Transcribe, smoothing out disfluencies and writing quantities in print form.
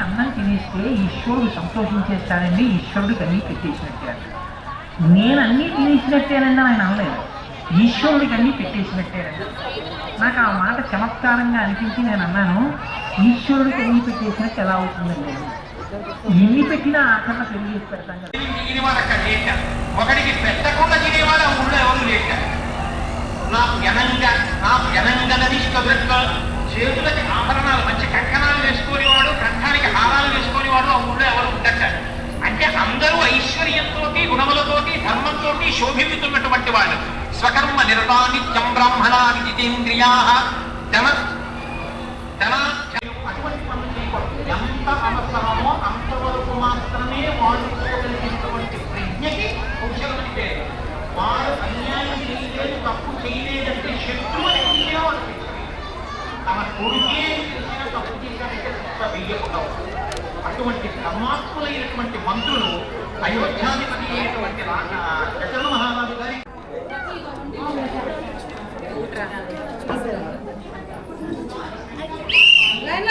అన్నం తినేస్తే ఈశ్వరుడు సంతోషించేస్తాడండి, ఈశ్వరుడికి అన్నీ పెట్టేసినట్టే. నేను అన్నీ తినేసినట్టేనండి ఆయన అనలేదు, ఈశ్వరుడికి అన్నీ పెట్టేసినట్టేనండి. నాకు ఆ మాట చమత్కారంగా అనిపించి నేను అన్నాను, ఈశ్వరుడికి అన్నీ పెట్టేసినట్టు ఎలా అవుతుందండి? ఎన్ని పెట్టినా ఆఖరణ పెరిగి పెడతాం కదా. ఒకటికి పెట్టకుండా తినేవాడు ఆ ఊళ్ళో ఎవరు లేక నాకు చేతులకి ఆభరణాలు మంచి కంకణాలు వేసుకునేవాడు, కంఠానికి హారాలు వేసుకునేవాడు ఆ ఊళ్ళో ఎవరు ఉండట. అంటే అందరూ ఐశ్వర్యంతో, గుణములతోటి, ధర్మంతో శోభితున్నటువంటి వాళ్ళు. స్వకర్మ నిరతానిత్యం బ్రాహ్మణాని జితేంద్రియా అటువంటి పనులు చేయకూడదు. ఎంత అవసరమో అంతవరకు మాత్రమే వాడుకోగలిగినటువంటి ప్రజ్ఞకి కౌశలమని పేరు. వారు అన్యాయం చేయలేదు, తప్పు చేయలేదంటే శత్రువుని వాడు తన కొడుకే చేసిన తప్పు చేశాడంటే తప్ప వెయ్యకుండా. అటువంటి ధర్మాత్ములైనటువంటి మంత్రులు అయోధ్యాధిపతి అయినటువంటి దశరథ మహారాజు గారి లైన్